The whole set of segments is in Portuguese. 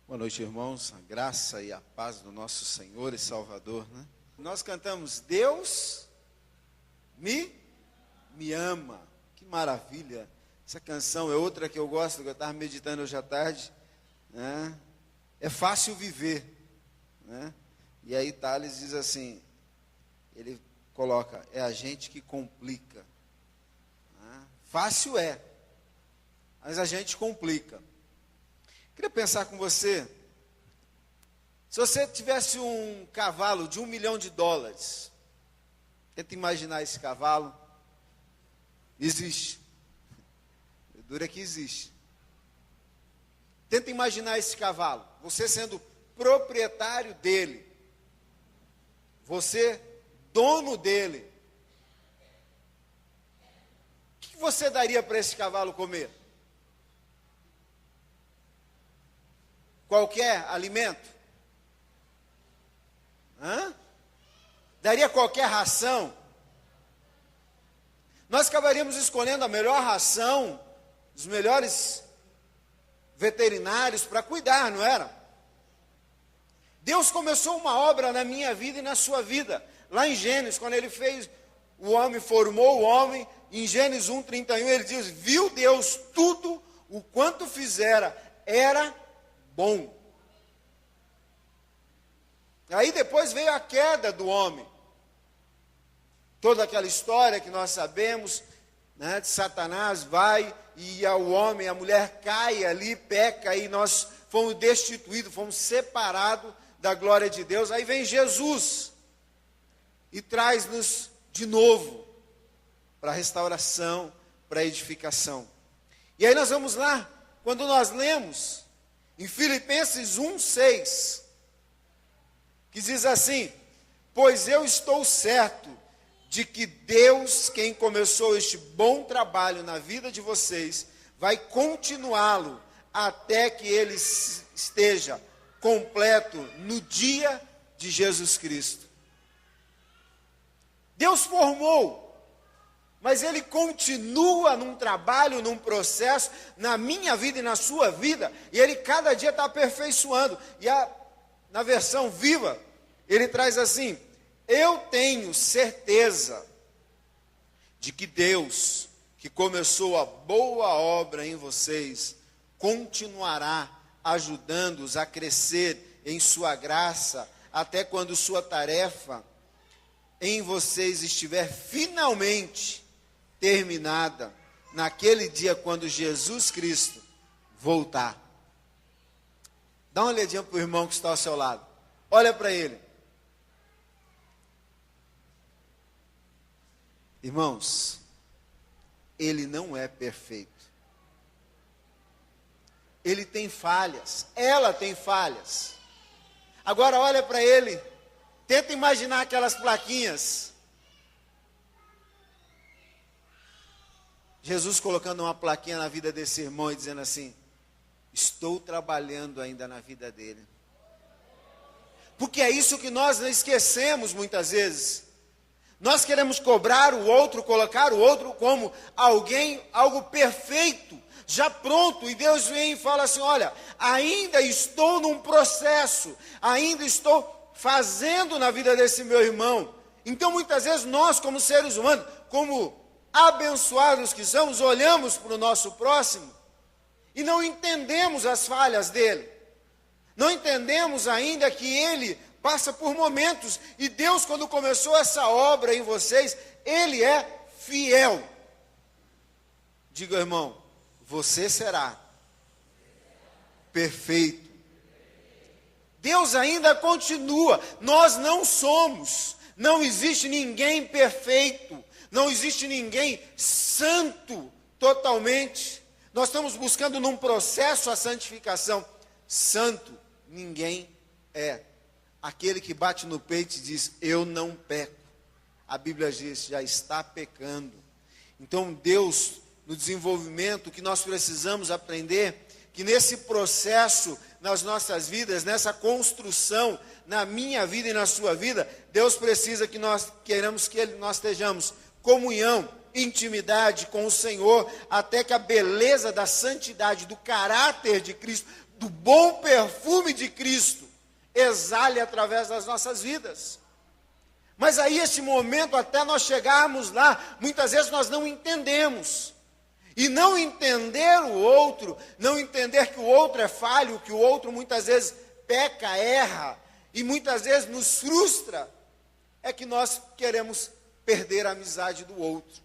Boa noite, irmãos. A graça e a paz do nosso Senhor e Salvador, né? Nós cantamos, Deus me ama. Que maravilha. Essa canção é outra que eu gosto, que eu estava meditando hoje à tarde, né? É fácil viver, né? E aí Tales diz assim, ele coloca, é a gente que complica, né? Fácil é, mas a gente complica. Queria pensar com você, se você tivesse um cavalo de $1 milhão, tenta imaginar esse cavalo, existe, o duro é que existe. Tenta imaginar esse cavalo, você sendo proprietário dele, você dono dele, o que você daria para esse cavalo comer? Qualquer alimento? Daria qualquer ração? Nós acabaríamos escolhendo a melhor ração, os melhores veterinários para cuidar, não era? Deus começou uma obra na minha vida e na sua vida. Lá em Gênesis, quando ele fez o homem, formou o homem, em Gênesis 1:31, ele diz, viu Deus tudo o quanto fizera, era bom. Aí depois veio a queda do homem. Toda aquela história que nós sabemos, né, de Satanás vai e o homem, a mulher cai ali, peca, e nós fomos destituídos, fomos separados da glória de Deus. Aí vem Jesus e traz-nos de novo para a restauração, para a edificação. E aí nós vamos lá, quando nós lemos em Filipenses 1:6, que diz assim, pois eu estou certo de que Deus, quem começou este bom trabalho na vida de vocês, vai continuá-lo até que ele esteja completo no dia de Jesus Cristo. Deus formou, mas ele continua num trabalho, num processo, na minha vida e na sua vida, e ele cada dia está aperfeiçoando. E na versão viva, ele traz assim, eu tenho certeza de que Deus, que começou a boa obra em vocês, continuará ajudando-os a crescer em sua graça, até quando sua tarefa em vocês estiver finalmente terminada, naquele dia quando Jesus Cristo voltar. Dá uma olhadinha para o irmão que está ao seu lado. Olha para ele. Irmãos, ele não é perfeito. Ele tem falhas, ela tem falhas. Agora olha para ele, tenta imaginar aquelas plaquinhas. Jesus colocando uma plaquinha na vida desse irmão e dizendo assim, estou trabalhando ainda na vida dele. Porque é isso que nós esquecemos muitas vezes. Nós queremos cobrar o outro, colocar o outro como alguém, algo perfeito, já pronto. E Deus vem e fala assim, olha, ainda estou num processo, ainda estou fazendo na vida desse meu irmão. Então muitas vezes nós como seres humanos, como abençoados que somos, olhamos para o nosso próximo e não entendemos as falhas dele. Não entendemos ainda que ele passa por momentos, e Deus, quando começou essa obra em vocês, ele é fiel. Diga, irmão, você será perfeito. Deus ainda continua, nós não somos, não existe ninguém perfeito, não existe ninguém santo totalmente. Nós estamos buscando num processo a santificação. Santo ninguém é. Aquele que bate no peito e diz, eu não peco. A Bíblia diz, já está pecando. Então Deus, no desenvolvimento que nós precisamos aprender, que nesse processo, nas nossas vidas, nessa construção, na minha vida e na sua vida, Deus precisa que nós queiramos que nós estejamos comunhão, intimidade com o Senhor, até que a beleza da santidade, do caráter de Cristo, do bom perfume de Cristo exale através das nossas vidas. Mas aí esse momento, até nós chegarmos lá, muitas vezes nós não entendemos. E não entender o outro, não entender que o outro é falho, que o outro muitas vezes peca, erra, e muitas vezes nos frustra, é que nós queremos perder a amizade do outro.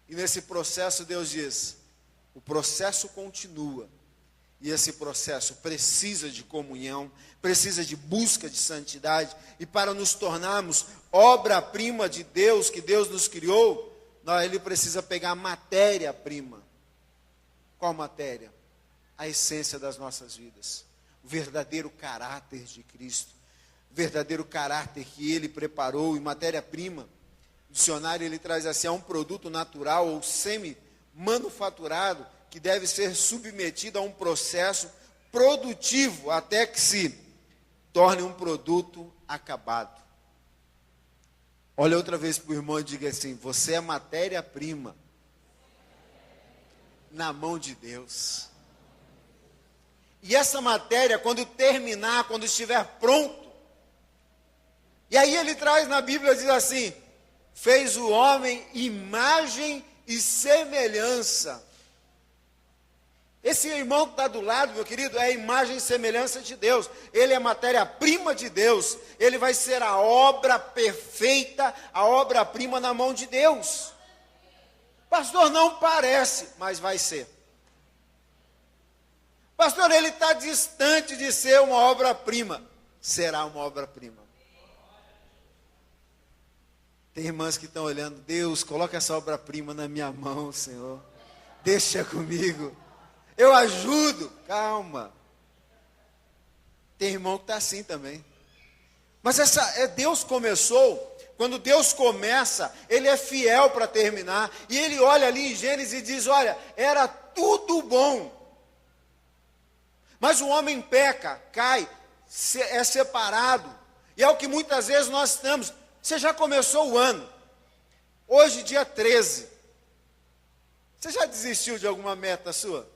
E nesse processo Deus diz, o processo continua. E esse processo precisa de comunhão, precisa de busca de santidade. E para nos tornarmos obra-prima de Deus, que Deus nos criou, Ele precisa pegar a matéria-prima. Qual matéria? A essência das nossas vidas. O verdadeiro caráter de Cristo. O verdadeiro caráter que Ele preparou. E matéria-prima, o dicionário ele traz assim, é um produto natural ou semi-manufaturado que deve ser submetido a um processo produtivo até que se torne um produto acabado. Olha outra vez para o irmão e diga assim, você é matéria-prima na mão de Deus. E essa matéria, quando terminar, quando estiver pronto, e aí ele traz na Bíblia, diz assim, fez o homem imagem e semelhança. Esse irmão que está do lado, meu querido, é a imagem e semelhança de Deus. Ele é matéria-prima de Deus. Ele vai ser a obra perfeita, a obra-prima na mão de Deus. Pastor, não parece, mas vai ser. Pastor, ele está distante de ser uma obra-prima. Será uma obra-prima. Tem irmãs que estão olhando, Deus, coloca essa obra-prima na minha mão, Senhor. Deixa comigo. Eu ajudo, calma. Tem irmão que está assim também. Mas Deus começou, quando Deus começa, Ele é fiel para terminar. E Ele olha ali em Gênesis e diz, olha, era tudo bom. Mas o homem peca, cai, é separado. E é o que muitas vezes nós estamos. Você já começou o ano. Hoje, dia 13. Você já desistiu de alguma meta sua?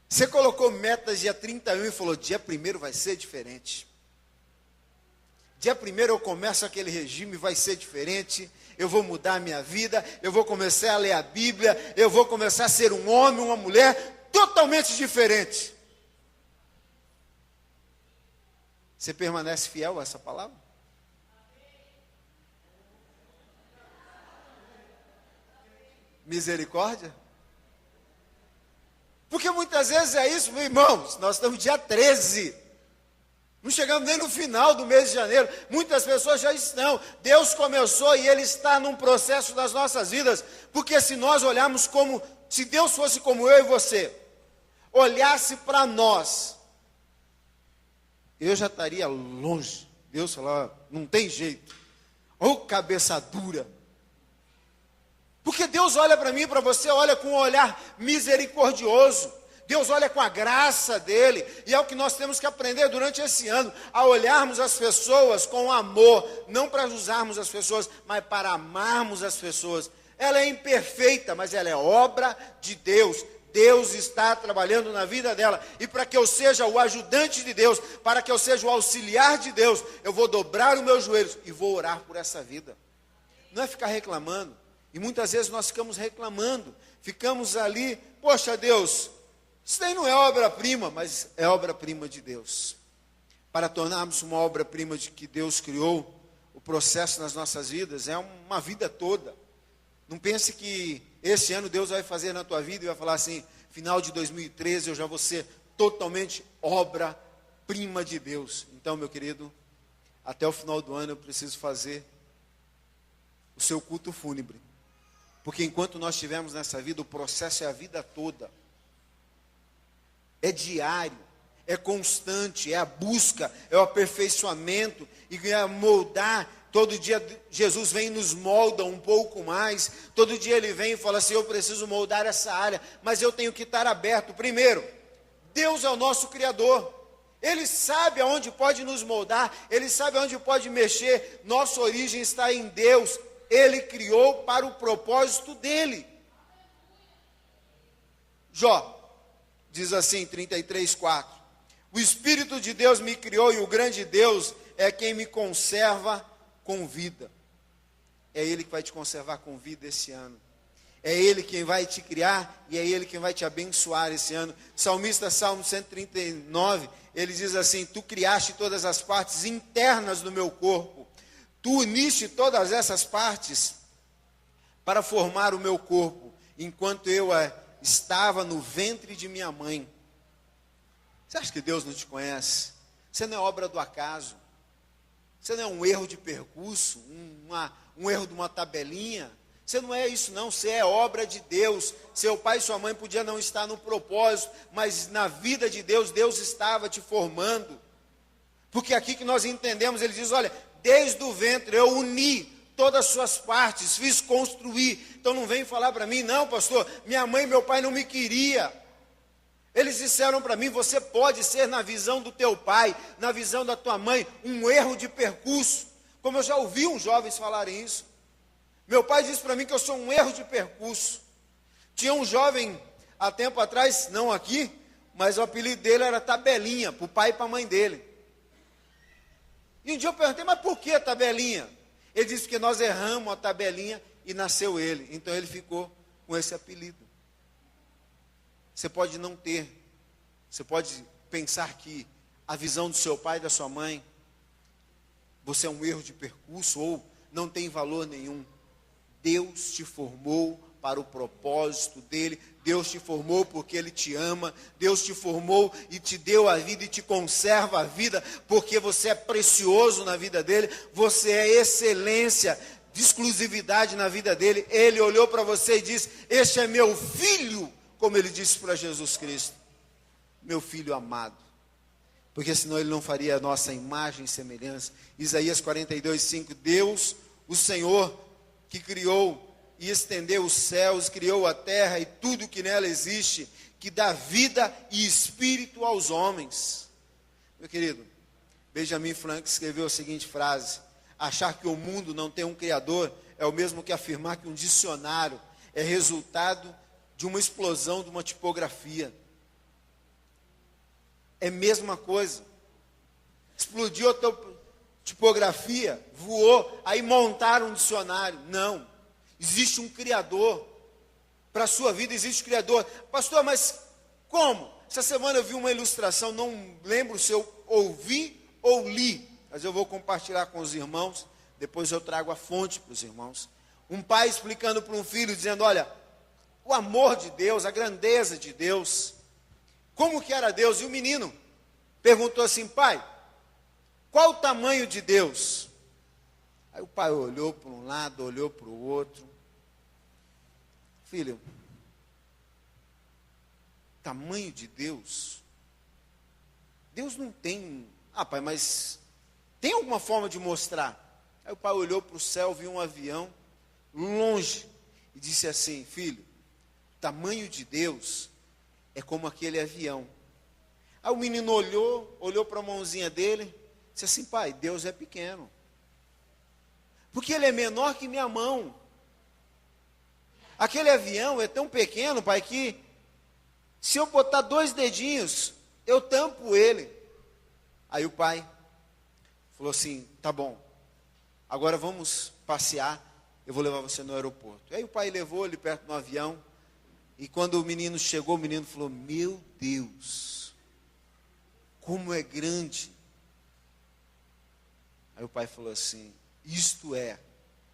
Você colocou metas dia 31 e falou, dia 1º vai ser diferente. Dia 1º eu começo aquele regime, vai ser diferente. Eu vou mudar a minha vida, eu vou começar a ler a Bíblia, eu vou começar a ser um homem, uma mulher totalmente diferente. Você permanece fiel a essa palavra? Misericórdia? Porque muitas vezes é isso, meus irmãos, nós estamos dia 13, não chegamos nem no final do mês de janeiro, muitas pessoas já estão, Deus começou e Ele está num processo das nossas vidas, porque se nós olharmos como, se Deus fosse como eu e você, olhasse para nós, eu já estaria longe, Deus falou, não tem jeito, ou cabeça dura, porque Deus olha para mim e para você, olha com um olhar misericordioso. Deus olha com a graça dele. E é o que nós temos que aprender durante esse ano. A olharmos as pessoas com amor. Não para usarmos as pessoas, mas para amarmos as pessoas. Ela é imperfeita, mas ela é obra de Deus. Deus está trabalhando na vida dela. E para que eu seja o ajudante de Deus, para que eu seja o auxiliar de Deus, eu vou dobrar os meus joelhos e vou orar por essa vida. Não é ficar reclamando. E muitas vezes nós ficamos reclamando, ficamos ali, poxa Deus, isso daí não é obra-prima, mas é obra-prima de Deus. Para tornarmos uma obra-prima de que Deus criou, o processo nas nossas vidas é uma vida toda. Não pense que esse ano Deus vai fazer na tua vida e vai falar assim, final de 2013 eu já vou ser totalmente obra-prima de Deus. Então, meu querido, até o final do ano eu preciso fazer o seu culto fúnebre. Porque enquanto nós estivermos nessa vida, o processo é a vida toda. É diário, é constante, é a busca, é o aperfeiçoamento, e é moldar. Todo dia Jesus vem e nos molda um pouco mais. Todo dia Ele vem e fala assim, eu preciso moldar essa área, mas eu tenho que estar aberto. Primeiro, Deus é o nosso Criador. Ele sabe aonde pode nos moldar, Ele sabe aonde pode mexer. Nossa origem está em Deus. Ele criou para o propósito dele. Jó diz assim, 33:4. O Espírito de Deus me criou e o grande Deus é quem me conserva com vida. É Ele que vai te conservar com vida esse ano. É Ele quem vai te criar e é Ele quem vai te abençoar esse ano. Salmista, Salmo 139, ele diz assim: tu criaste todas as partes internas do meu corpo. Tu uniste todas essas partes para formar o meu corpo, enquanto eu estava no ventre de minha mãe. Você acha que Deus não te conhece? Você não é obra do acaso. Você não é um erro de percurso, um erro de uma tabelinha. Você não é isso não, você é obra de Deus. Seu pai e sua mãe podiam não estar no propósito, mas na vida de Deus, Deus estava te formando. Porque aqui que nós entendemos, ele diz, olha, desde o ventre eu uni todas as suas partes, fiz construir. Então não vem falar para mim, não pastor, minha mãe e meu pai não me queriam. Eles disseram para mim, você pode ser na visão do teu pai, na visão da tua mãe, um erro de percurso. Como eu já ouvi uns jovens falarem isso. Meu pai disse para mim que eu sou um erro de percurso. Tinha um jovem, há tempo atrás, não aqui, mas o apelido dele era Tabelinha, para o pai e para a mãe dele. E um dia eu perguntei, mas por que Tabelinha? Ele disse que nós erramos a tabelinha e nasceu ele. Então ele ficou com esse apelido. Você pode não ter, você pode pensar que a visão do seu pai e da sua mãe, você é um erro de percurso ou não tem valor nenhum. Deus te formou para o propósito dele, Deus te formou porque ele te ama, Deus te formou e te deu a vida e te conserva a vida, porque você é precioso na vida dele, você é excelência, de exclusividade na vida dele. Ele olhou para você e disse, este é meu filho, como ele disse para Jesus Cristo, meu filho amado, porque senão ele não faria a nossa imagem e semelhança. Isaías 42:5, Deus, o Senhor, que criou e estendeu os céus, criou a terra e tudo que nela existe, que dá vida e espírito aos homens. Meu querido, Benjamin Franklin escreveu a seguinte frase: achar que o mundo não tem um criador é o mesmo que afirmar que um dicionário é resultado de uma explosão de uma tipografia. É a mesma coisa. Explodiu a tipografia, voou, aí montaram um dicionário. Não, existe um Criador. Para a sua vida existe um Criador. Pastor, mas como? Essa semana eu vi uma ilustração, não lembro se eu ouvi ou li, mas eu vou compartilhar com os irmãos, depois eu trago a fonte para os irmãos. Um pai explicando para um filho, dizendo, olha, o amor de Deus, a grandeza de Deus, como que era Deus? E o menino perguntou assim, pai, qual o tamanho de Deus? Aí o pai olhou para um lado, olhou para o outro. Filho, tamanho de Deus? Deus não tem... Ah, pai, mas tem alguma forma de mostrar? Aí o pai olhou para o céu, viu um avião longe e disse assim, filho, o tamanho de Deus é como aquele avião. Aí o menino olhou para a mãozinha dele, disse assim, pai, Deus é pequeno. Porque ele é menor que minha mão. Aquele avião é tão pequeno, pai, que se eu botar 2 dedinhos, eu tampo ele. Aí o pai falou assim, tá bom, agora vamos passear, eu vou levar você no aeroporto. Aí o pai levou ele perto do avião, e quando o menino chegou, o menino falou, meu Deus, como é grande. Aí o pai falou assim, isto é,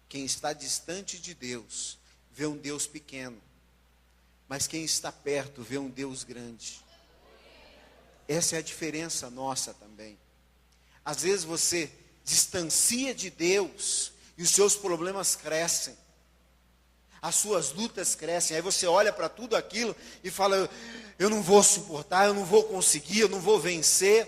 quem está distante de Deus, vê um Deus pequeno, mas quem está perto, vê um Deus grande. Essa é a diferença nossa também. Às vezes você distancia de Deus, e os seus problemas crescem, as suas lutas crescem, aí você olha para tudo aquilo e fala, eu não vou suportar, eu não vou conseguir, eu não vou vencer,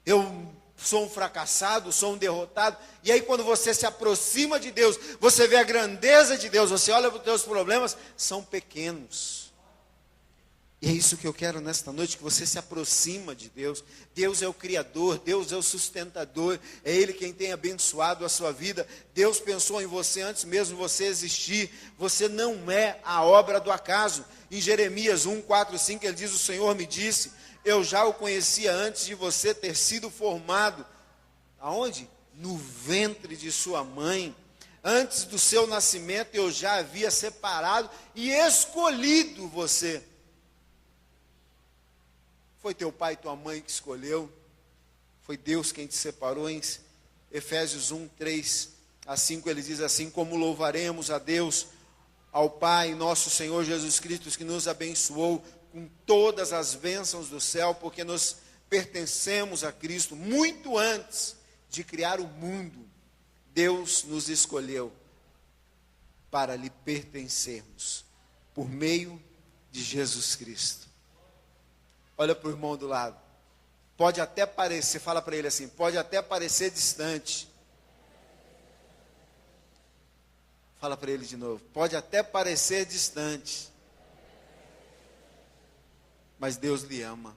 eu sou um fracassado, sou um derrotado. E aí quando você se aproxima de Deus, você vê a grandeza de Deus, você olha para os teus problemas, são pequenos. E é isso que eu quero nesta noite, que você se aproxima de Deus. Deus é o Criador, Deus é o sustentador, é Ele quem tem abençoado a sua vida. Deus pensou em você antes mesmo de você existir. Você não é a obra do acaso. Em Jeremias 1, 4, 5, ele diz: o Senhor me disse, eu já o conhecia antes de você ter sido formado. Aonde? No ventre de sua mãe. Antes do seu nascimento eu já havia separado e escolhido você. Foi teu pai e tua mãe que escolheu. Foi Deus quem te separou. Em Efésios 1, 3 a 5 ele diz assim: como louvaremos a Deus, ao Pai, nosso Senhor Jesus Cristo, que nos abençoou com todas as bênçãos do céu, porque nós pertencemos a Cristo. Muito antes de criar o mundo, Deus nos escolheu para lhe pertencermos, por meio de Jesus Cristo. Olha para o irmão do lado. Pode até parecer, fala para ele assim, pode até parecer distante. Fala para ele de novo. Pode até parecer distante, mas Deus lhe ama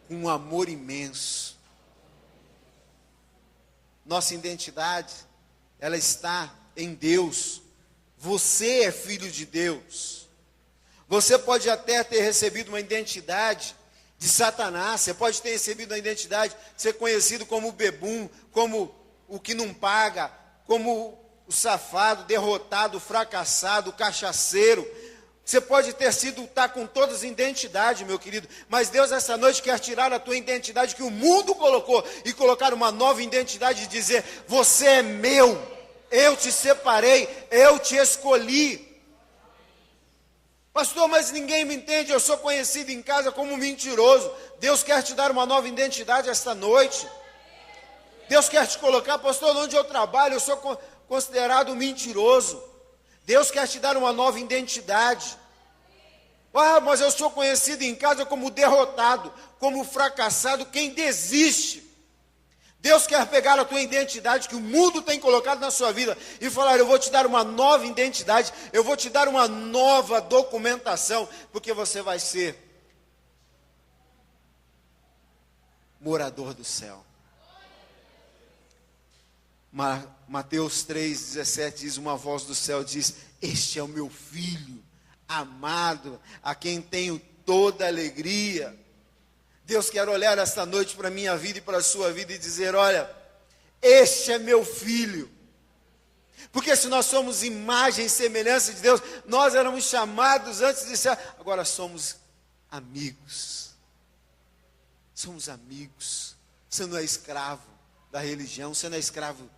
com um amor imenso. Nossa identidade, ela está em Deus. Você é filho de Deus. Você pode até ter recebido uma identidade de Satanás. Você pode ter recebido uma identidade de ser conhecido como o bebum, como o que não paga, como o safado, derrotado, fracassado, o cachaceiro. Você pode ter sido, estar com todas as identidades, meu querido, mas Deus essa noite quer tirar a tua identidade que o mundo colocou e colocar uma nova identidade e dizer: você é meu, eu te separei, eu te escolhi. Pastor, mas ninguém me entende, eu sou conhecido em casa como mentiroso. Deus quer te dar uma nova identidade esta noite. Deus quer te colocar, pastor, onde eu trabalho, eu sou considerado mentiroso. Deus quer te dar uma nova identidade. Ah, mas eu sou conhecido em casa como derrotado, como fracassado, quem desiste. Deus quer pegar a tua identidade que o mundo tem colocado na sua vida e falar: eu vou te dar uma nova identidade, eu vou te dar uma nova documentação, porque você vai ser morador do céu. Mateus 3,17 diz: uma voz do céu diz: este é o meu filho amado, a quem tenho toda alegria. Deus quer olhar esta noite para a minha vida e para a sua vida e dizer: olha, este é meu filho. Porque se nós somos imagem e semelhança de Deus, nós éramos chamados antes de ser, agora somos amigos. Somos amigos. Você não é escravo da religião, você não é escravo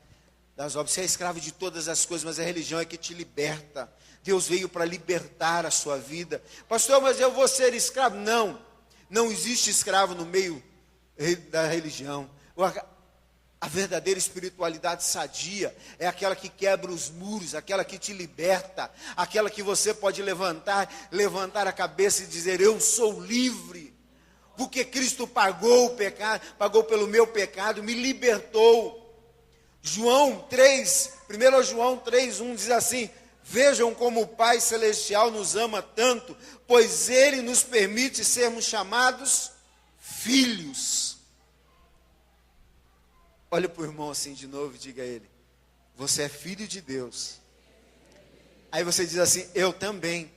das obras, você é escravo de todas as coisas, mas a religião é que te liberta. Deus veio para libertar a sua vida. Pastor, mas eu vou ser escravo? Não. Não existe escravo no meio da religião. A verdadeira espiritualidade sadia é aquela que quebra os muros, aquela que te liberta, aquela que você pode levantar a cabeça e dizer: eu sou livre, porque Cristo pagou o pecado, pagou pelo meu pecado, me libertou. 1 João 3:1 diz assim: vejam como o Pai Celestial nos ama tanto, pois Ele nos permite sermos chamados filhos. Olha para o irmão assim de novo e diga a ele: você é filho de Deus. Aí você diz assim: eu também.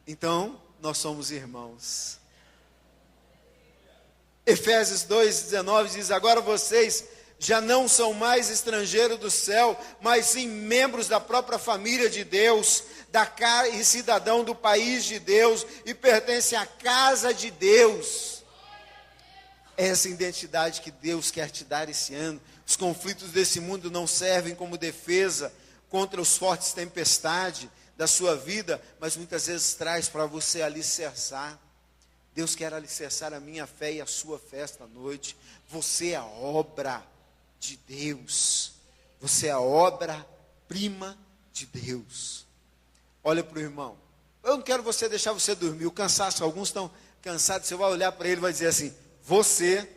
Então, nós somos irmãos. Efésios 2:19 diz: agora vocês já não são mais estrangeiros do céu, mas sim membros da própria família de Deus, e cidadão do país de Deus, e pertencem à casa de Deus. Essa identidade que Deus quer te dar esse ano. Os conflitos desse mundo não servem como defesa contra os fortes tempestades da sua vida, mas muitas vezes traz para você alicerçar. Deus quer alicerçar a minha fé e a sua fé esta noite. Você é a obra de Deus. Você é a obra-prima de Deus. Olha para o irmão. Eu não quero deixar você dormir. O cansaço, alguns estão cansados. Você vai olhar para ele e vai dizer assim: você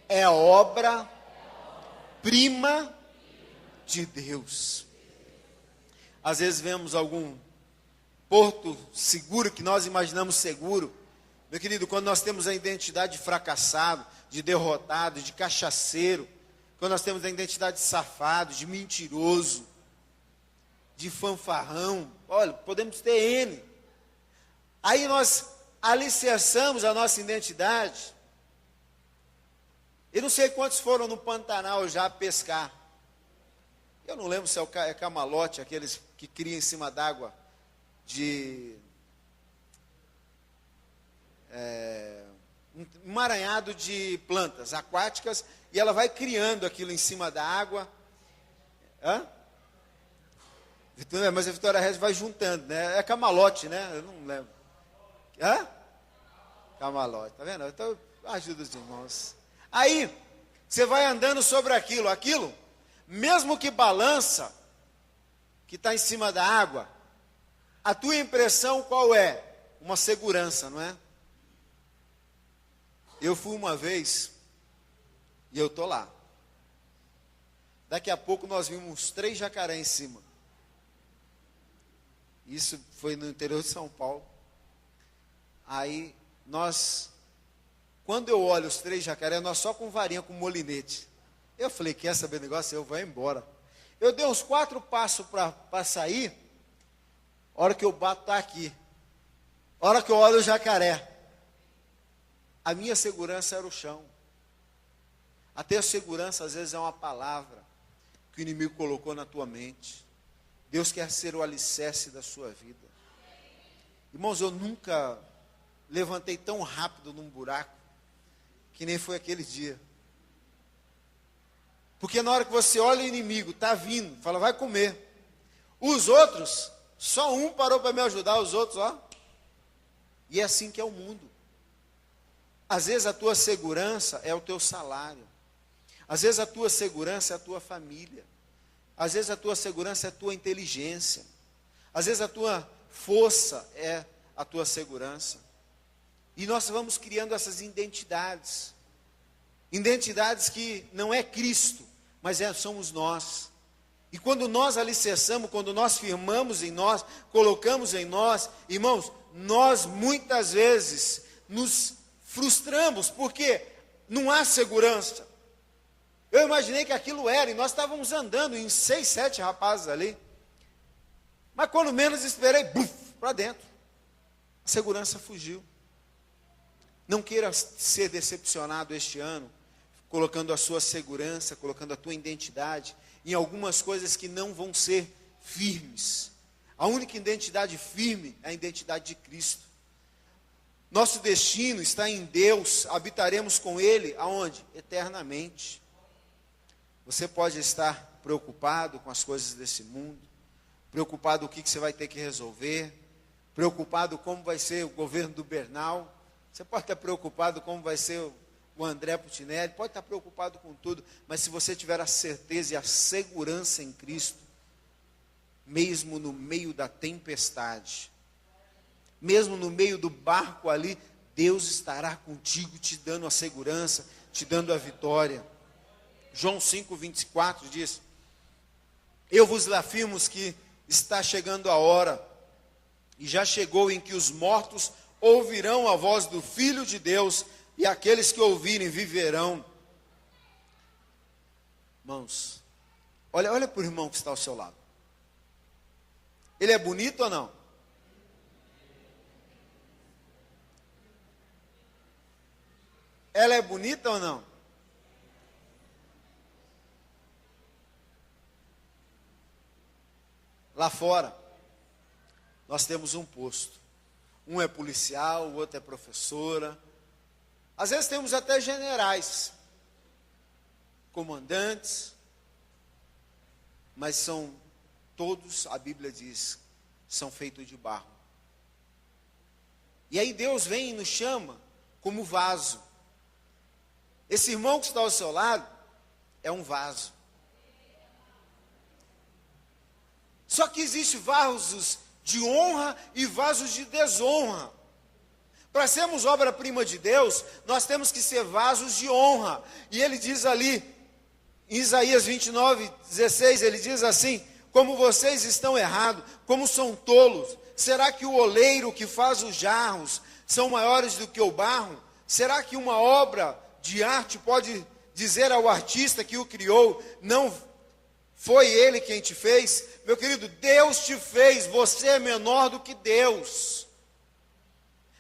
é a obra-prima de Deus. Às vezes vemos algum porto seguro que nós imaginamos seguro. Meu querido, quando nós temos a identidade de fracassado, de derrotado, de cachaceiro, quando nós temos a identidade de safado, de mentiroso, de fanfarrão, olha, podemos ter N. Aí nós alicerçamos a nossa identidade. Eu não sei quantos foram no Pantanal já pescar. Eu não lembro se é camalote, aqueles que criam em cima d'água de um emaranhado de plantas aquáticas, e ela vai criando aquilo em cima da água. Mas a Vitória Regis vai juntando, né? É camalote, né? Eu não lembro. Camalote, tá vendo? Então, ajuda os irmãos. Aí, você vai andando sobre aquilo, mesmo que balança, que está em cima da água, a tua impressão qual é? Uma segurança, não é? Eu fui uma vez, e eu estou lá. Daqui a pouco nós vimos 3 jacaré em cima. Isso foi no interior de São Paulo. Aí, quando eu olho os 3 jacaré, nós só com varinha, com molinete. Eu falei, quer saber negócio? Eu vou embora. Eu dei uns 4 passos para sair, a hora que eu bato está aqui. A hora que eu olho o jacaré. A minha segurança era o chão. A tua segurança, às vezes, é uma palavra que o inimigo colocou na tua mente. Deus quer ser o alicerce da sua vida. Irmãos, eu nunca levantei tão rápido num buraco que nem foi aquele dia. Porque na hora que você olha o inimigo, está vindo, fala, vai comer. Os outros, só um parou para me ajudar, os outros, ó. E é assim que é o mundo. Às vezes a tua segurança é o teu salário. Às vezes a tua segurança é a tua família. Às vezes a tua segurança é a tua inteligência. Às vezes a tua força é a tua segurança. E nós vamos criando essas identidades. Identidades que não é Cristo, mas somos nós. E quando nós alicerçamos, quando nós firmamos em nós, colocamos em nós, irmãos, nós muitas vezes nos frustramos, porque não há segurança. Eu imaginei que aquilo era, e nós estávamos andando em 6, 7 rapazes ali. Mas quando menos esperei, para dentro. A segurança fugiu. Não queira ser decepcionado este ano, colocando a sua segurança, colocando a tua identidade em algumas coisas que não vão ser firmes. A única identidade firme é a identidade de Cristo. Nosso destino está em Deus, habitaremos com Ele, aonde? Eternamente. Você pode estar preocupado com as coisas desse mundo, preocupado com o que você vai ter que resolver, preocupado como vai ser o governo do Bernal, você pode estar preocupado como vai ser o André Putinelli, pode estar preocupado com tudo, mas se você tiver a certeza e a segurança em Cristo, mesmo no meio da tempestade, mesmo no meio do barco ali, Deus estará contigo, te dando a segurança, te dando a vitória. João 5:24 diz, eu vos afirmo que está chegando a hora, e já chegou, em que os mortos ouvirão a voz do Filho de Deus, e aqueles que ouvirem viverão. Irmãos, olha para o irmão que está ao seu lado. Ele é bonito ou não? Ela é bonita ou não? Lá fora, nós temos um posto. Um é policial, o outro é professora. Às vezes temos até generais, comandantes, mas são todos, a Bíblia diz, são feitos de barro. E aí Deus vem e nos chama como vaso. Esse irmão que está ao seu lado é um vaso. Só que existem vasos de honra e vasos de desonra. Para sermos obra-prima de Deus, nós temos que ser vasos de honra. E ele diz ali, em Isaías 29:16, ele diz assim, como vocês estão errados, como são tolos, será que o oleiro que faz os jarros são maiores do que o barro? Será que uma obra de arte pode dizer ao artista que o criou, não foi ele quem te fez? Meu querido, Deus te fez, você é menor do que Deus.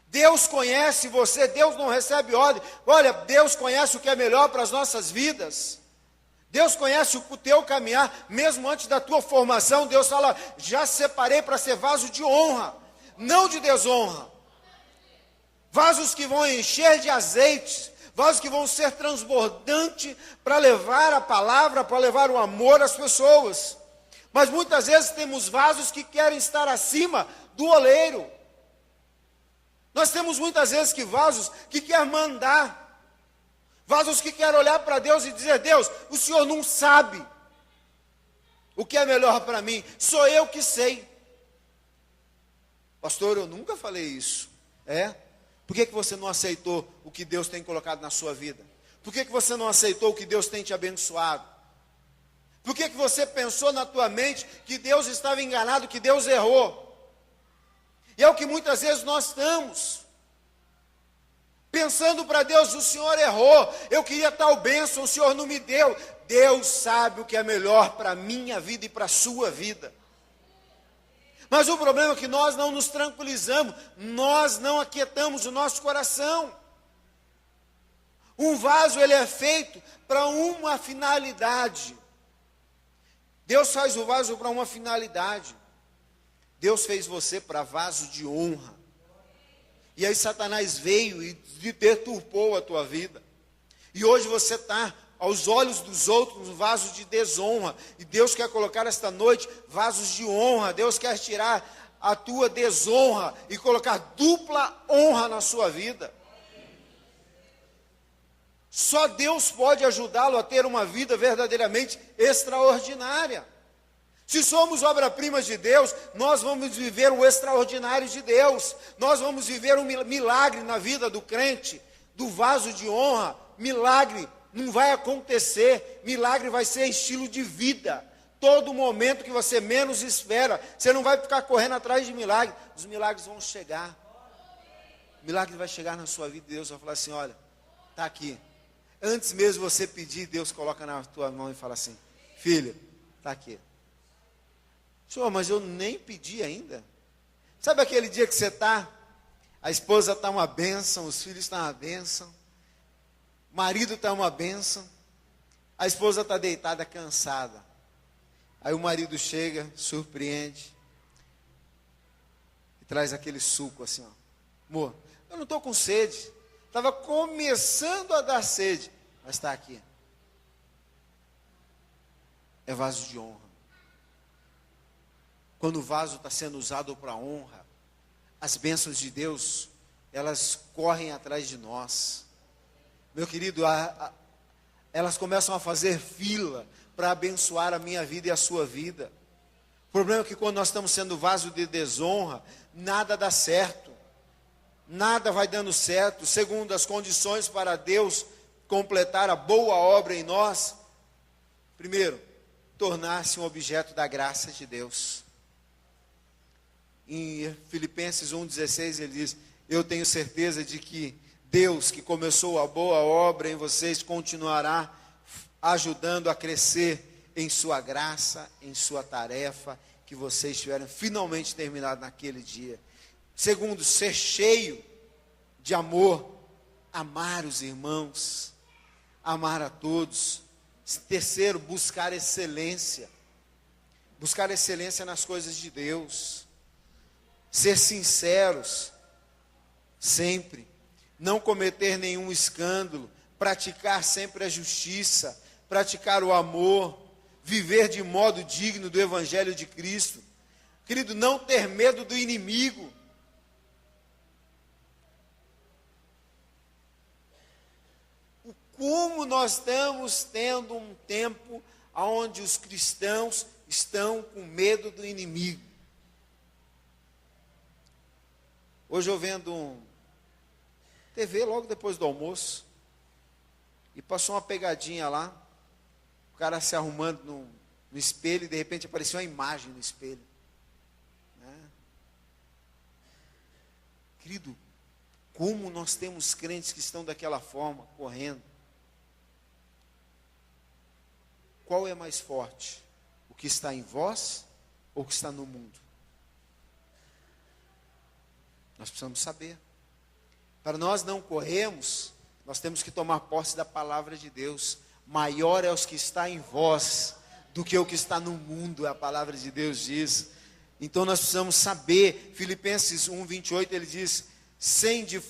Deus conhece você, Deus não recebe ordem. Olha, Deus conhece o que é melhor para as nossas vidas. Deus conhece o teu caminhar, mesmo antes da tua formação. Deus fala, já separei para ser vaso de honra, não de desonra. Vasos que vão encher de azeite, vasos que vão ser transbordantes para levar a palavra, para levar o amor às pessoas. Mas muitas vezes temos vasos que querem estar acima do oleiro. Nós temos muitas vezes vasos que querem mandar. Vasos que querem olhar para Deus e dizer, Deus, o Senhor não sabe o que é melhor para mim, sou eu que sei. Pastor, eu nunca falei isso. Por que você não aceitou o que Deus tem colocado na sua vida? Por que você não aceitou o que Deus tem te abençoado? Por que você pensou na tua mente que Deus estava enganado, que Deus errou? E é o que muitas vezes nós estamos pensando para Deus, o Senhor errou, eu queria tal bênção, o Senhor não me deu. Deus sabe o que é melhor para a minha vida e para a sua vida. Mas o problema é que nós não nos tranquilizamos, nós não aquietamos o nosso coração. Um vaso, ele é feito para uma finalidade. Deus faz o vaso para uma finalidade. Deus fez você para vaso de honra. E aí Satanás veio e deturpou a tua vida. E hoje você está, aos olhos dos outros, um vaso de desonra. E Deus quer colocar esta noite vasos de honra. Deus quer tirar a tua desonra e colocar dupla honra na sua vida. Só Deus pode ajudá-lo a ter uma vida verdadeiramente extraordinária. Se somos obra-primas de Deus, nós vamos viver o extraordinário de Deus. Nós vamos viver um milagre na vida do crente, do vaso de honra. Milagre não vai acontecer, milagre vai ser estilo de vida. Todo momento que você menos espera, você não vai ficar correndo atrás de milagre. Os milagres vão chegar. O milagre vai chegar na sua vida e Deus vai falar assim, olha, está aqui. Antes mesmo de você pedir, Deus coloca na tua mão e fala assim, filho, está aqui. Senhor, mas eu nem pedi ainda. Sabe aquele dia que você está, a esposa está uma bênção, os filhos estão uma bênção, o marido está uma bênção, a esposa está deitada, cansada. Aí o marido chega, surpreende, e traz aquele suco assim, ó. Amor, eu não estou com sede, estava começando a dar sede, mas está aqui. É vaso de honra. Quando o vaso está sendo usado para honra, as bênçãos de Deus, elas correm atrás de nós. Meu querido, elas começam a fazer fila para abençoar a minha vida e a sua vida. O problema é que quando nós estamos sendo vaso de desonra, nada dá certo. Nada vai dando certo, segundo as condições para Deus completar a boa obra em nós. Primeiro, tornar-se um objeto da graça de Deus. Em Filipenses 1,16 ele diz, eu tenho certeza de que Deus que começou a boa obra em vocês continuará ajudando a crescer em sua graça, em sua tarefa, que vocês tiveram finalmente terminado naquele dia. Segundo, ser cheio de amor, amar os irmãos, amar a todos. Terceiro, buscar excelência nas coisas de Deus. Ser sinceros, sempre, não cometer nenhum escândalo, praticar sempre a justiça, praticar o amor, viver de modo digno do Evangelho de Cristo. Querido, não ter medo do inimigo. Como nós estamos tendo um tempo onde os cristãos estão com medo do inimigo. Hoje eu vendo TV logo depois do almoço, e passou uma pegadinha lá, o cara se arrumando no espelho, e de repente apareceu uma imagem no espelho. Né? Querido, como nós temos crentes que estão daquela forma, correndo. Qual é mais forte? O que está em vós ou o que está no mundo? Nós precisamos saber. Para nós não corrermos, nós temos que tomar posse da palavra de Deus. Maior é os que está em vós do que o que está no mundo, a palavra de Deus diz. Então nós precisamos saber. Filipenses 1:28 ele diz: sem de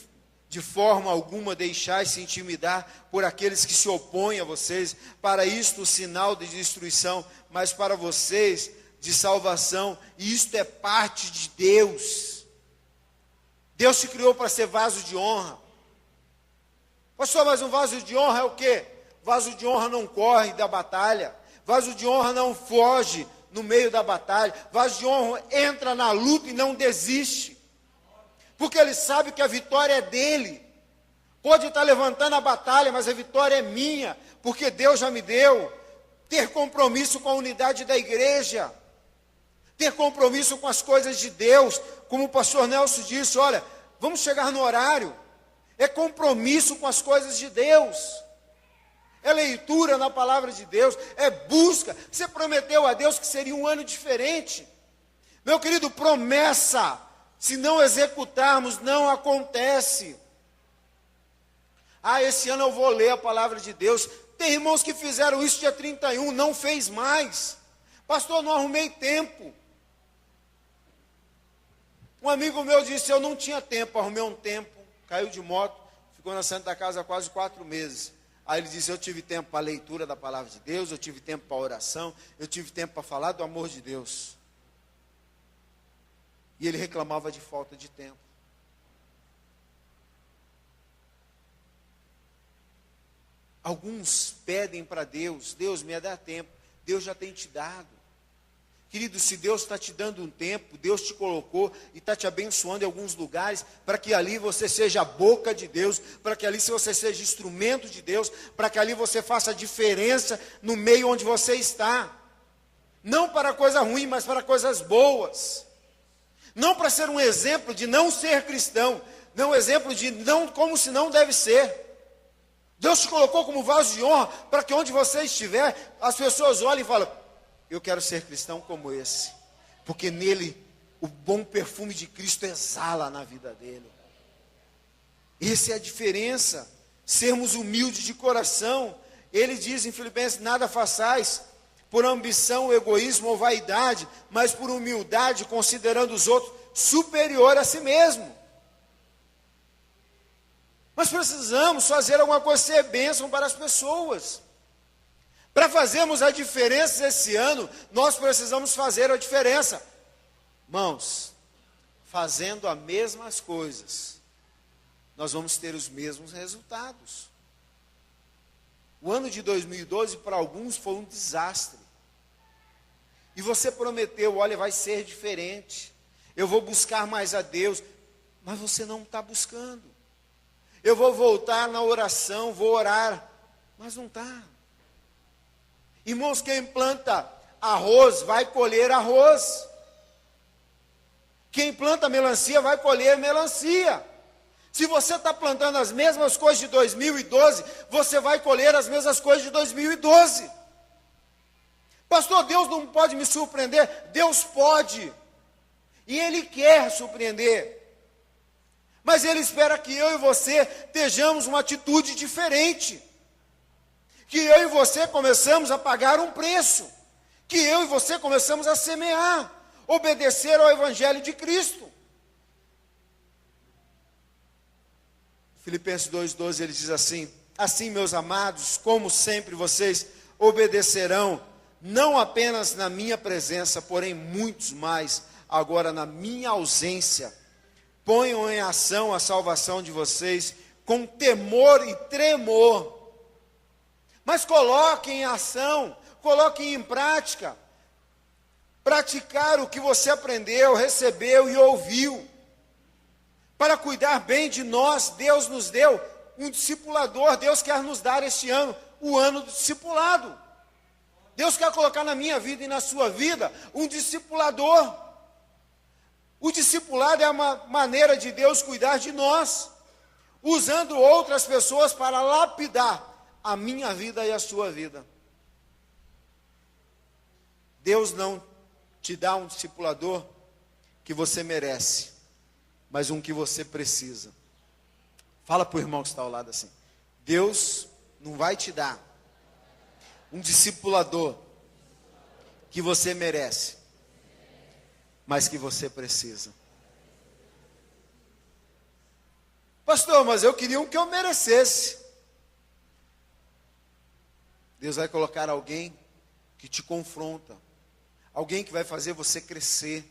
forma alguma deixai-se intimidar por aqueles que se opõem a vocês, para isto o sinal de destruição, mas para vocês de salvação, e isto é parte de Deus. Deus te criou para ser vaso de honra. Pastor, mas um vaso de honra é o quê? Vaso de honra não corre da batalha. Vaso de honra não foge no meio da batalha. Vaso de honra entra na luta e não desiste. Porque ele sabe que a vitória é dele. Pode estar levantando a batalha, mas a vitória é minha. Porque Deus já me deu. Ter compromisso com a unidade da igreja. Ter compromisso com as coisas de Deus. Como o pastor Nelson disse, olha, vamos chegar no horário. É compromisso com as coisas de Deus. É leitura na palavra de Deus. É busca. Você prometeu a Deus que seria um ano diferente. Meu querido, promessa, se não executarmos, não acontece. Esse ano eu vou ler a palavra de Deus. Tem irmãos que fizeram isso dia 31, não fez mais. Pastor, não arrumei tempo. Um amigo meu disse, eu não tinha tempo, arrumei um tempo, caiu de moto, ficou na Santa Casa quase 4 meses. Aí ele disse, eu tive tempo para a leitura da palavra de Deus, eu tive tempo para a oração, eu tive tempo para falar do amor de Deus. E ele reclamava de falta de tempo. Alguns pedem para Deus, Deus me dá tempo, Deus já tem te dado. Querido, se Deus está te dando um tempo, Deus te colocou e está te abençoando em alguns lugares, para que ali você seja a boca de Deus, para que ali você seja instrumento de Deus, para que ali você faça a diferença no meio onde você está. Não para coisa ruim, mas para coisas boas. Não para ser um exemplo de não ser cristão, não um exemplo de não como se não deve ser. Deus te colocou como vaso de honra, para que onde você estiver, as pessoas olhem e falem, eu quero ser cristão como esse, porque nele o bom perfume de Cristo exala na vida dele. Essa é a diferença, sermos humildes de coração. Ele diz em Filipenses, nada façais por ambição, egoísmo ou vaidade, mas por humildade, considerando os outros superior a si mesmo. Nós precisamos fazer alguma coisa, ser bênção para as pessoas. Para fazermos a diferença esse ano, nós precisamos fazer a diferença. Irmãos, fazendo as mesmas coisas, nós vamos ter os mesmos resultados. O ano de 2012 para alguns foi um desastre. E você prometeu, olha, vai ser diferente. Eu vou buscar mais a Deus. Mas você não está buscando. Eu vou voltar na oração, vou orar. Mas não está. Irmãos, quem planta arroz vai colher arroz. Quem planta melancia vai colher melancia. Se você está plantando as mesmas coisas de 2012, você vai colher as mesmas coisas de 2012. Pastor, Deus não pode me surpreender? Deus pode. E Ele quer surpreender. Mas Ele espera que eu e você tenhamos uma atitude diferente. Que eu e você começamos a pagar um preço. Que eu e você começamos a semear. Obedecer ao Evangelho de Cristo. Filipenses 2,12 ele diz assim, assim meus amados, como sempre vocês obedecerão, não apenas na minha presença, porém muitos mais, agora na minha ausência. Ponham em ação a salvação de vocês com temor e tremor. Mas coloquem em ação, coloquem em prática. Praticar o que você aprendeu, recebeu e ouviu. Para cuidar bem de nós, Deus nos deu um discipulador. Deus quer nos dar este ano, o ano do discipulado. Deus quer colocar na minha vida e na sua vida um discipulador. O discipulado é uma maneira de Deus cuidar de nós, usando outras pessoas para lapidar a minha vida e a sua vida. Deus não te dá um discipulador que você merece, mas um que você precisa. Fala para o irmão que está ao lado assim: Deus não vai te dar um discipulador que você merece, mas que você precisa. Pastor, mas eu queria um que eu merecesse. Deus vai colocar alguém que te confronta, alguém que vai fazer você crescer,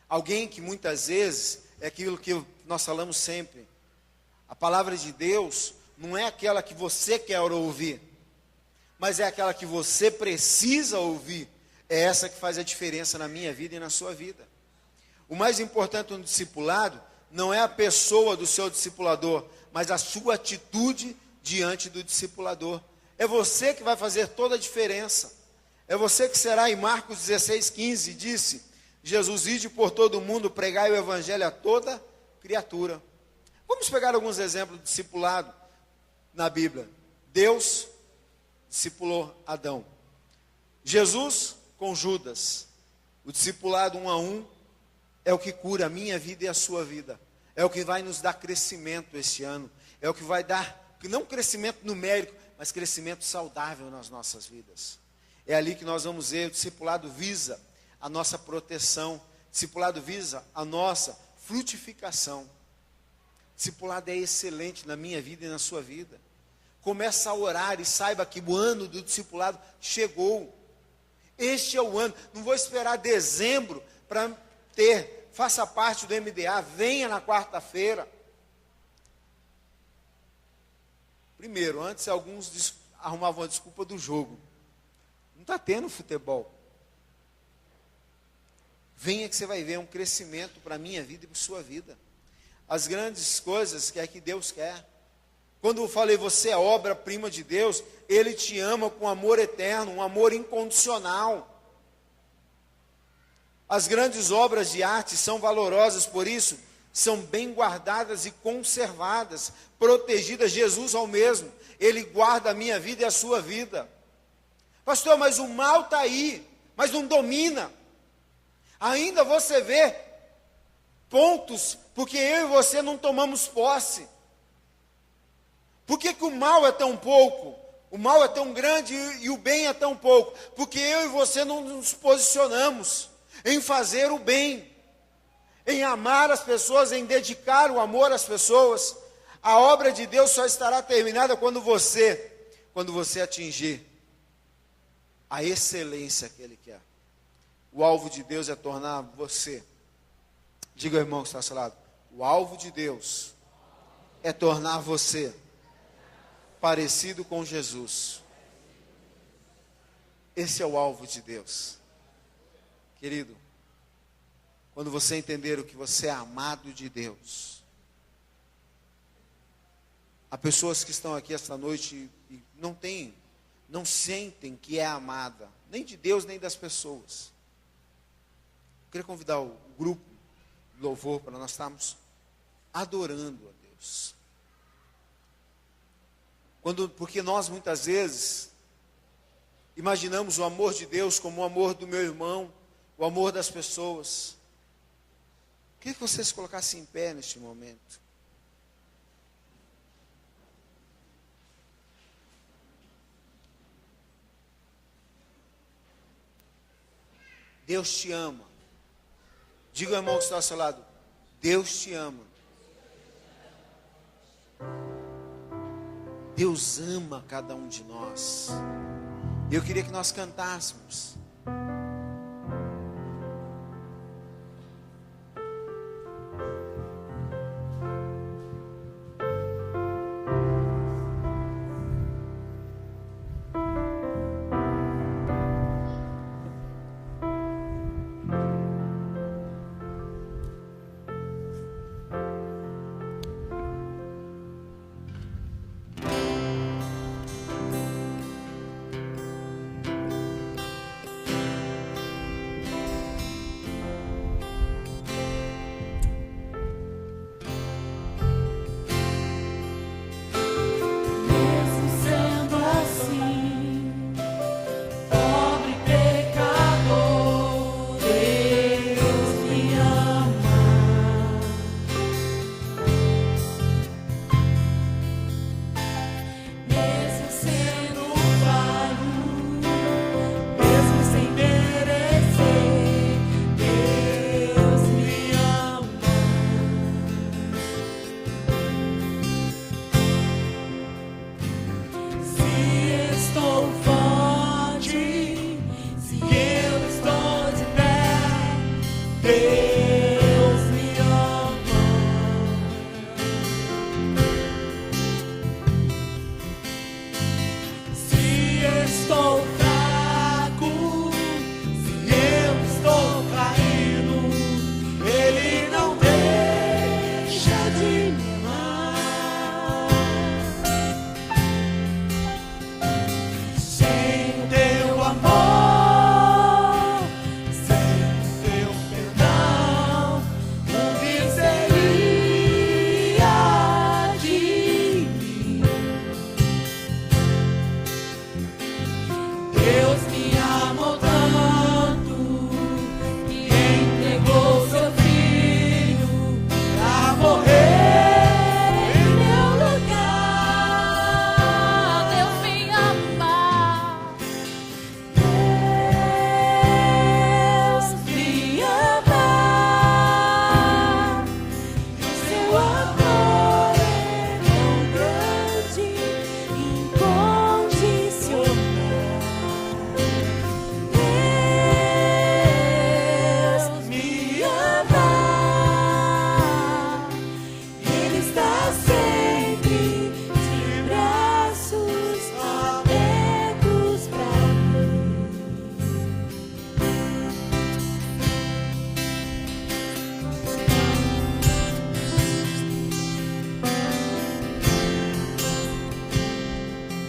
alguém que muitas vezes é aquilo que nós falamos sempre. A palavra de Deus não é aquela que você quer ouvir, mas é aquela que você precisa ouvir. É essa que faz a diferença na minha vida e na sua vida. O mais importante no discipulado não é a pessoa do seu discipulador, mas a sua atitude diante do discipulador. É você que vai fazer toda a diferença. É você que será. Em Marcos 16:15 disse: Jesus, ide por todo o mundo, pregai o evangelho a toda criatura. Vamos pegar alguns exemplos de discipulado na Bíblia. Deus discipulou Adão. Jesus com Judas. O discipulado 1 a 1 é o que cura a minha vida e a sua vida. É o que vai nos dar crescimento este ano. É o que vai dar, não crescimento numérico, mas crescimento saudável nas nossas vidas. É ali que nós vamos ver. O discipulado visa a nossa proteção. O discipulado visa a nossa frutificação. O discipulado é excelente na minha vida e na sua vida. Começa a orar e saiba que o ano do discipulado chegou. Este é o ano. Não vou esperar dezembro para ter. Faça parte do MDA. Venha na quarta-feira. Primeiro, antes alguns arrumavam a desculpa do jogo. Não está tendo futebol. Venha que você vai ver um crescimento para a minha vida e para a sua vida. As grandes coisas que é que Deus quer. Quando eu falei, você é obra-prima de Deus, Ele te ama com amor eterno, um amor incondicional. As grandes obras de arte são valorosas, por isso, são bem guardadas e conservadas, protegidas. Jesus ao mesmo, Ele guarda a minha vida e a sua vida. Pastor, mas o mal está aí, mas não domina. Ainda você vê pontos, porque eu e você não tomamos posse. Por que o mal é tão pouco? O mal é tão grande e o bem é tão pouco? Porque eu e você não nos posicionamos em fazer o bem, em amar as pessoas, em dedicar o amor às pessoas. A obra de Deus só estará terminada quando você atingir a excelência que Ele quer. O alvo de Deus é tornar você, diga ao irmão que está ao seu lado, o alvo de Deus é tornar você parecido com Jesus. Esse é o alvo de Deus. Querido, quando você entender o que você é amado de Deus, há pessoas que estão aqui esta noite e não sentem que é amada, nem de Deus, nem das pessoas. Eu queria convidar o grupo de louvor para nós estarmos adorando a Deus. Porque nós muitas vezes imaginamos o amor de Deus como o amor do meu irmão, o amor das pessoas. Queria que vocês se colocassem em pé neste momento. Deus te ama. Diga ao irmão que está ao seu lado, Deus te ama. Deus ama cada um de nós. Eu queria que nós cantássemos.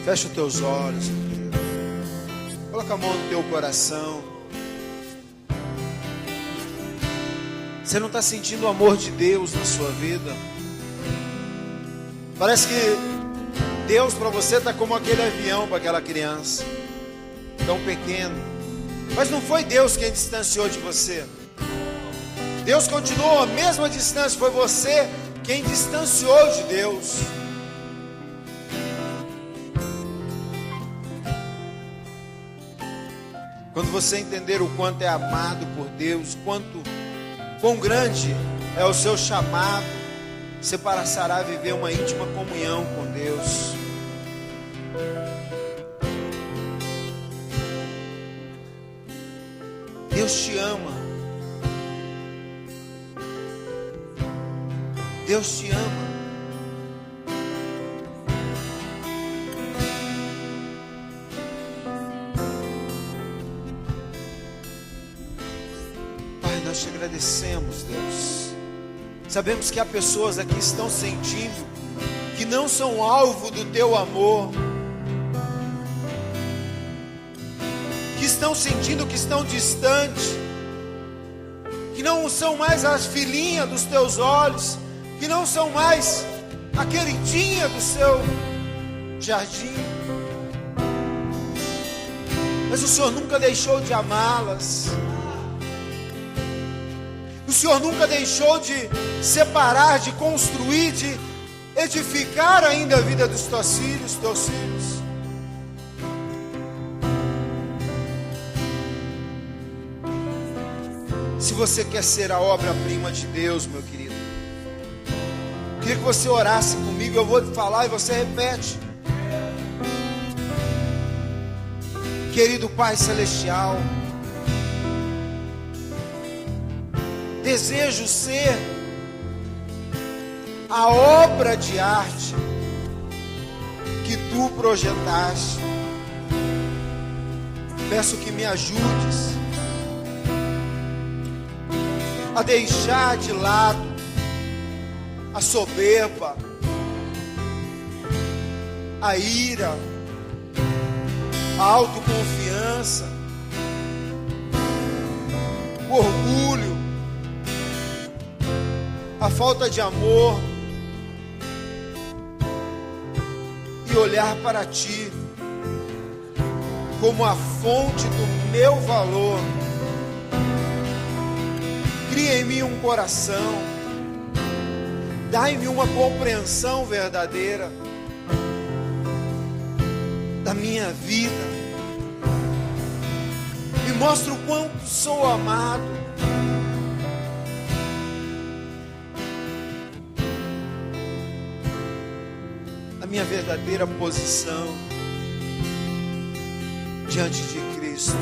Fecha os teus olhos, querido. Coloca a mão no teu coração. Você não está sentindo o amor de Deus na sua vida? Parece que Deus para você está como aquele avião para aquela criança, tão pequeno. Mas não foi Deus quem distanciou de você. Deus continuou a mesma distância, foi você quem distanciou de Deus. Quando você entender o quanto é amado por Deus, quão grande é o seu chamado, você passará a viver uma íntima comunhão com Deus. Deus te ama. Deus te ama. Nós te agradecemos, Deus. Sabemos que há pessoas aqui que estão sentindo que não são alvo do teu amor, que estão sentindo que estão distantes, que não são mais as filhinhas dos teus olhos, que não são mais a queridinha do seu jardim. Mas o Senhor nunca deixou de amá-las. O Senhor nunca deixou de separar, de construir, de edificar ainda a vida dos teus filhos, Se você quer ser a obra-prima de Deus, meu querido, queria que você orasse comigo. Eu vou te falar e você repete. Querido Pai Celestial, desejo ser a obra de arte que tu projetaste. Peço que me ajudes a deixar de lado a soberba, a ira, a autoconfiança, o orgulho, a falta de amor, e olhar para ti como a fonte do meu valor. Cria em mim um coração, dá-me uma compreensão verdadeira da minha vida, me mostra o quanto sou amado. A minha verdadeira posição diante de Cristo.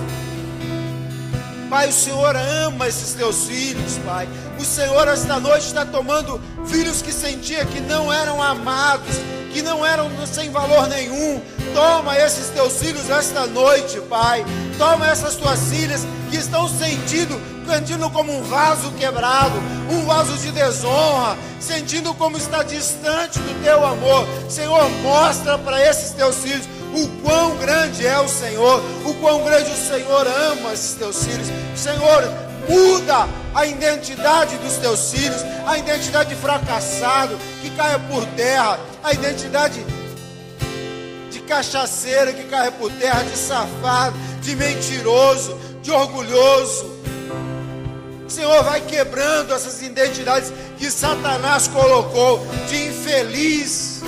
Pai, o Senhor ama esses teus filhos, Pai. O Senhor esta noite está tomando filhos que sentia que não eram amados, que não eram sem valor nenhum. Toma esses teus filhos esta noite, Pai. Toma essas tuas filhas que estão sentindo como um vaso quebrado, um vaso de desonra, sentindo como está distante do teu amor. Senhor, mostra para esses teus filhos o quão grande é o Senhor, o quão grande o Senhor ama esses teus filhos. Senhor, muda a identidade dos teus filhos, a identidade de fracassado que caia por terra, a identidade de cachaceiro que caia por terra, de safado, de mentiroso, de orgulhoso. Senhor, vai quebrando essas identidades que Satanás colocou, de infeliz.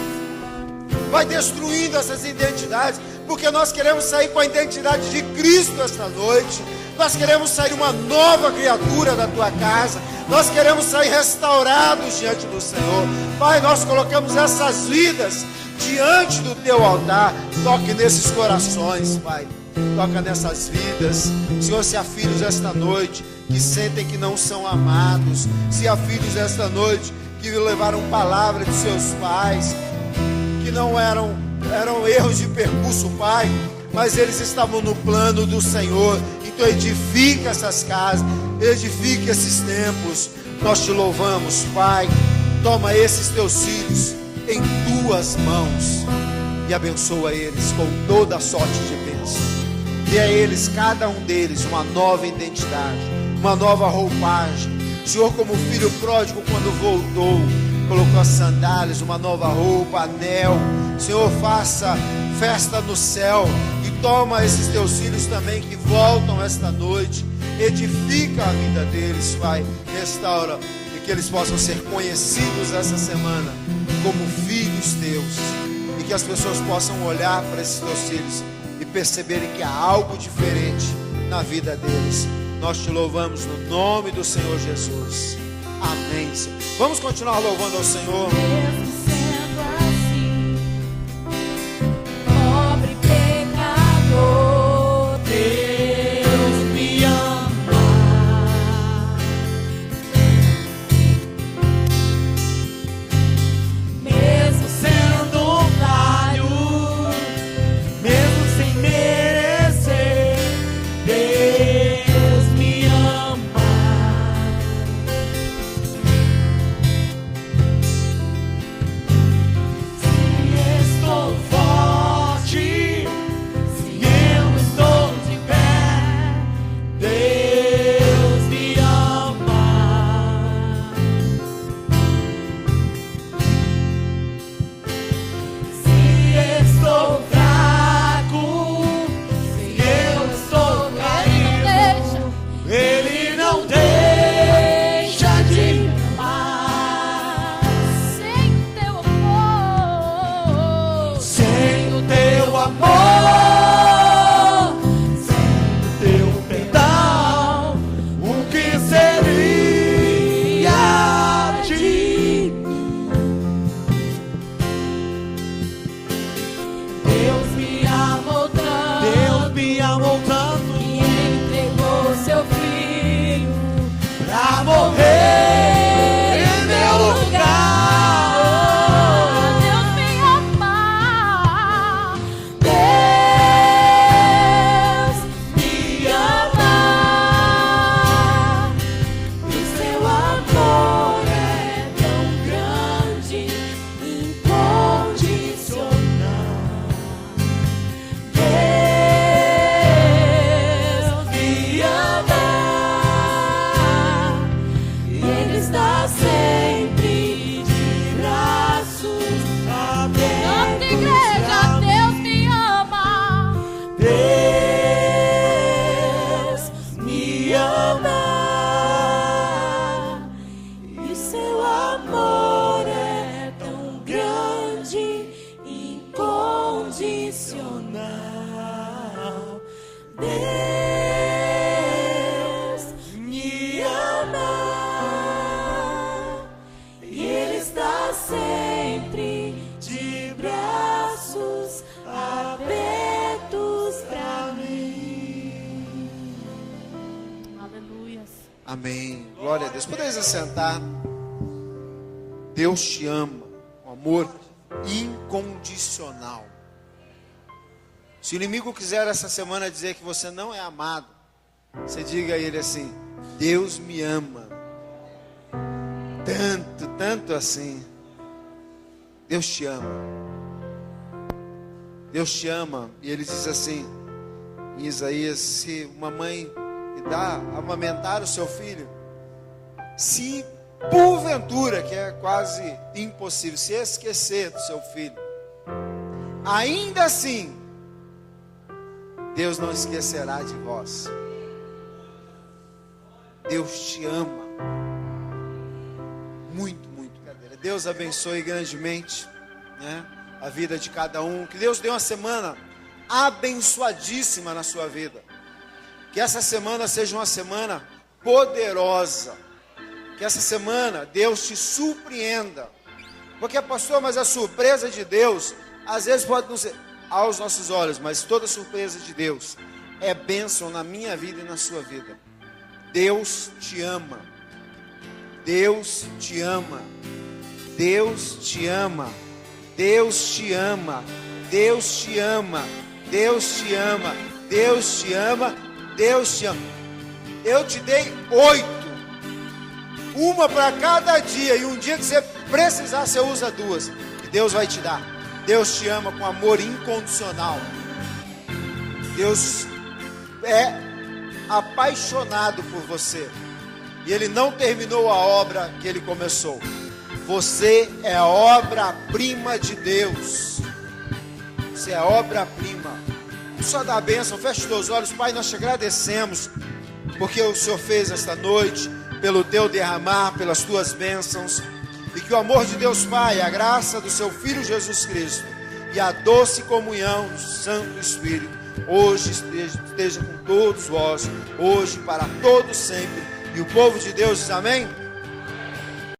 Vai destruindo essas identidades, porque nós queremos sair com a identidade de Cristo esta noite. Nós queremos sair uma nova criatura da tua casa. Nós queremos sair restaurados diante do Senhor. Pai, nós colocamos essas vidas diante do teu altar. Toque nesses corações, Pai. Toca nessas vidas. Senhor, se há filhos esta noite que sentem que não são amados, se há filhos esta noite que levaram palavra de seus pais, que não eram erros de percurso, Pai, mas eles estavam no plano do Senhor. Então edifica essas casas, edifica esses templos. Nós te louvamos, Pai. Toma esses teus filhos em tuas mãos e abençoa eles com toda a sorte de bênção. Dê a eles, cada um deles, uma nova identidade, uma nova roupagem. Senhor, como o filho pródigo, quando voltou, colocou as sandálias, uma nova roupa, anel. Senhor, faça festa no céu e toma esses teus filhos também que voltam esta noite. Edifica a vida deles, Pai. Restaura e que eles possam ser conhecidos essa semana como filhos teus. E que as pessoas possam olhar para esses teus filhos e perceberem que há algo diferente na vida deles. Nós te louvamos no nome do Senhor Jesus. Amém, Senhor. Vamos continuar louvando ao Senhor. Mesmo sendo assim, pobre pecador, Deus me ama. Mesmo sendo falho, mesmo sem merecer, Deus me ama. Glória a Deus. Podeis assentar. Deus te ama com amor incondicional. Se o inimigo quiser essa semana dizer que você não é amado, você diga a ele assim: Deus me ama. Tanto, tanto assim. Deus te ama. Deus te ama. E ele diz assim em Isaías: se uma mãe lhe dá amamentar o seu filho, se porventura, que é quase impossível, se esquecer do seu filho, ainda assim Deus não esquecerá de vós. Deus te ama muito, muito. Deus abençoe grandemente, né, a vida de cada um. Que Deus dê uma semana abençoadíssima na sua vida. Que essa semana seja uma semana poderosa. Que essa semana Deus te surpreenda. Porque, pastor, mas a surpresa de Deus às vezes pode não ser aos nossos olhos, mas toda surpresa de Deus é bênção na minha vida e na sua vida. Deus te ama. Deus te ama. Deus te ama. Deus te ama. Deus te ama. Deus te ama. Deus te ama. Deus te ama. Eu te dei 8. Uma para cada dia. E um dia que você precisar, você usa 2. E Deus vai te dar. Deus te ama com amor incondicional. Deus é apaixonado por você. E Ele não terminou a obra que Ele começou. Você é a obra-prima de Deus. Você é a obra-prima. Só dá a bênção, feche os teus olhos. Pai, nós te agradecemos porque o Senhor fez esta noite, pelo teu derramar, pelas tuas bênçãos. E que o amor de Deus Pai, a graça do seu Filho Jesus Cristo e a doce comunhão do Santo Espírito hoje esteja com todos vós, hoje para todos sempre. E o povo de Deus diz amém?